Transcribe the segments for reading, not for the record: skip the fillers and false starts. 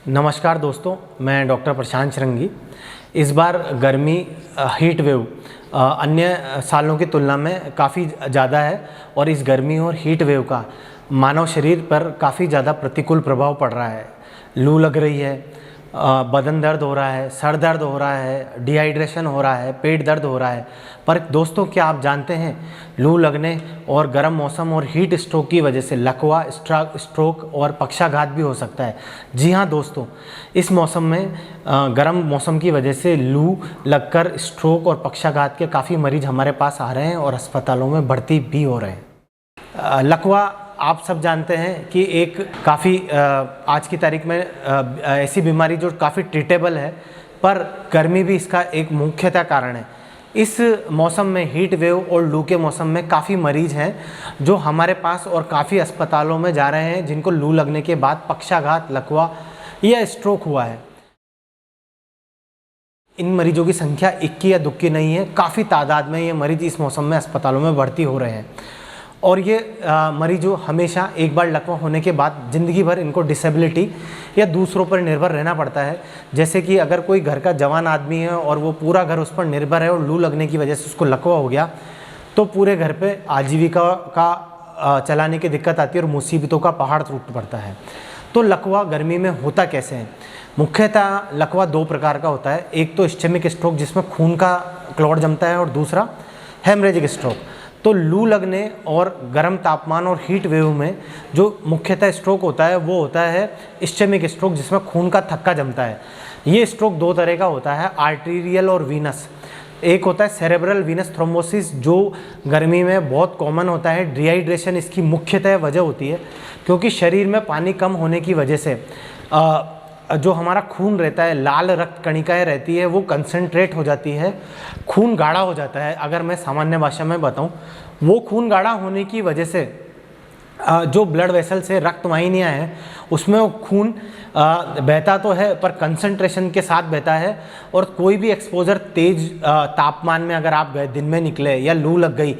नमस्कार दोस्तों, मैं डॉक्टर प्रशांत श्रृंगी। इस बार गर्मी हीट वेव अन्य सालों की तुलना में काफ़ी ज़्यादा है और इस गर्मी और हीट वेव का मानव शरीर पर काफ़ी ज़्यादा प्रतिकूल प्रभाव पड़ रहा है। लू लग रही है, बदन दर्द हो रहा है, सर दर्द हो रहा है, डिहाइड्रेशन हो रहा है, पेट दर्द हो रहा है। पर दोस्तों, क्या आप जानते हैं लू लगने और गर्म मौसम और हीट स्ट्रोक की वजह से लकवा, स्ट्रोक और पक्षाघात भी हो सकता है। जी हाँ दोस्तों, इस मौसम में गर्म मौसम की वजह से लू लगकर स्ट्रोक और पक्षाघात के काफ़ी मरीज हमारे पास आ रहे हैं और अस्पतालों में भर्ती भी हो रहे हैं। लकवा आप सब जानते हैं कि एक काफ़ी आज की तारीख में ऐसी बीमारी जो काफ़ी ट्रीटेबल है, पर गर्मी भी इसका एक मुख्यतः कारण है। इस मौसम में हीट वेव और लू के मौसम में काफ़ी मरीज हैं जो हमारे पास और काफ़ी अस्पतालों में जा रहे हैं, जिनको लू लगने के बाद पक्षाघात, लकवा या स्ट्रोक हुआ है। इन मरीजों की संख्या इक्की या दुक्की नहीं है, काफ़ी तादाद में ये मरीज इस मौसम में अस्पतालों में भर्ती हो रहे हैं। और ये मरीजों हमेशा एक बार लकवा होने के बाद ज़िंदगी भर इनको डिसेबिलिटी या दूसरों पर निर्भर रहना पड़ता है। जैसे कि अगर कोई घर का जवान आदमी है और वो पूरा घर उस पर निर्भर है और लू लगने की वजह से उसको लकवा हो गया, तो पूरे घर पे आजीविका का चलाने की दिक्कत आती है और मुसीबतों का पहाड़ टूट पड़ता है। तो लकवा गर्मी में होता कैसे है? मुख्यतः लकवा दो प्रकार का होता है। एक तो इस्चेमिक स्ट्रोक, जिसमें खून का क्लॉट जमता है, और दूसरा हेमरेजिक स्ट्रोक। तो लू लगने और गर्म तापमान और हीट वेव में जो मुख्यतः स्ट्रोक होता है वो होता है इस्चेमिक स्ट्रोक, जिसमें खून का थक्का जमता है। ये स्ट्रोक दो तरह का होता है, आर्टीरियल और वीनस। एक होता है सेरेब्रल वीनस थ्रोम्बोसिस, जो गर्मी में बहुत कॉमन होता है। डिहाइड्रेशन इसकी मुख्यतः वजह होती है, क्योंकि शरीर में पानी कम होने की वजह से जो हमारा खून रहता है, लाल रक्त कणिकाएं रहती है, वो कंसंट्रेट हो जाती है, खून गाढ़ा हो जाता है। अगर मैं सामान्य भाषा में बताऊं, वो खून गाढ़ा होने की वजह से जो ब्लड वेसल से रक्त वाहिनियाँ हैं उसमें वो खून बहता तो है, पर कंसंट्रेशन के साथ बहता है। और कोई भी एक्सपोजर तेज तापमान में अगर आप गए, दिन में निकले या लू लग गई,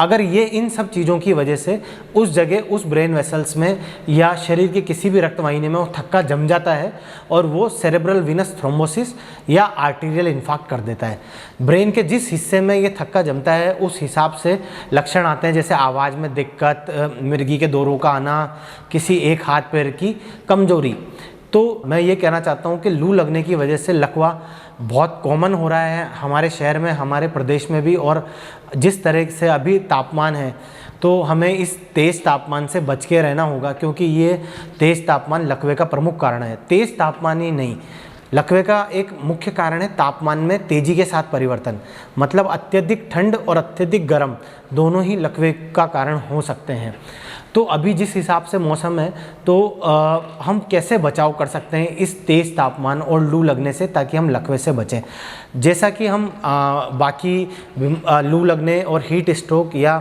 अगर ये इन सब चीज़ों की वजह से उस जगह, उस ब्रेन वेसल्स में या शरीर के किसी भी रक्त वाहिनी में वो थक्का जम जाता है और वो सेरेब्रल वीनस थ्रोम्बोसिस या आर्टीरियल इन्फार्क्ट कर देता है। ब्रेन के जिस हिस्से में ये थक्का जमता है उस हिसाब से लक्षण आते हैं, जैसे आवाज़ में दिक्कत, मिर्गी के दौरों का आना, किसी एक हाथ पैर की कमजोरी। तो मैं ये कहना चाहता हूँ कि लू लगने की वजह से लकवा बहुत कॉमन हो रहा है हमारे शहर में, हमारे प्रदेश में भी। और जिस तरह से अभी तापमान है, तो हमें इस तेज़ तापमान से बच के रहना होगा, क्योंकि ये तेज़ तापमान लकवे का प्रमुख कारण है। तेज़ तापमान ही नहीं, लकवे का एक मुख्य कारण है तापमान में तेज़ी के साथ परिवर्तन। मतलब अत्यधिक ठंड और अत्यधिक गर्म दोनों ही लकवे का कारण हो सकते हैं। तो अभी जिस हिसाब से मौसम है, तो हम कैसे बचाव कर सकते हैं इस तेज़ तापमान और लू लगने से, ताकि हम लकवे से बचें। जैसा कि हम बाकी लू लगने और हीट स्ट्रोक या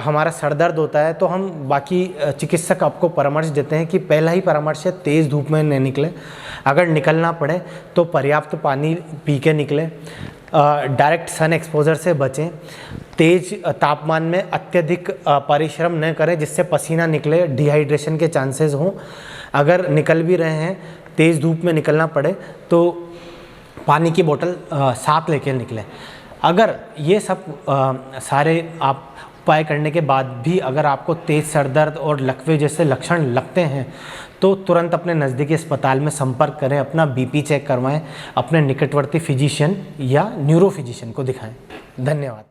हमारा सर दर्द होता है, तो हम बाकी चिकित्सक आपको परामर्श देते हैं कि पहला ही परामर्श है तेज़ धूप में नहीं निकले। अगर निकलना पड़े तो पर्याप्त पानी पी के निकले, डायरेक्ट सन एक्सपोजर से बचें, तेज़ तापमान में अत्यधिक परिश्रम न करें जिससे पसीना निकले, डिहाइड्रेशन के चांसेस हों। अगर निकल भी रहे हैं, तेज़ धूप में निकलना पड़े, तो पानी की बोतल साथ लेकर निकलें। अगर ये सब सारे आप उपाय करने के बाद भी अगर आपको तेज़ सर दर्द और लकवे जैसे लक्षण लगते हैं, तो तुरंत अपने नज़दीकी अस्पताल में संपर्क करें, अपना बीपी चेक करवाएं, अपने निकटवर्ती फिजिशियन या न्यूरो फिजिशियन को दिखाएं। धन्यवाद।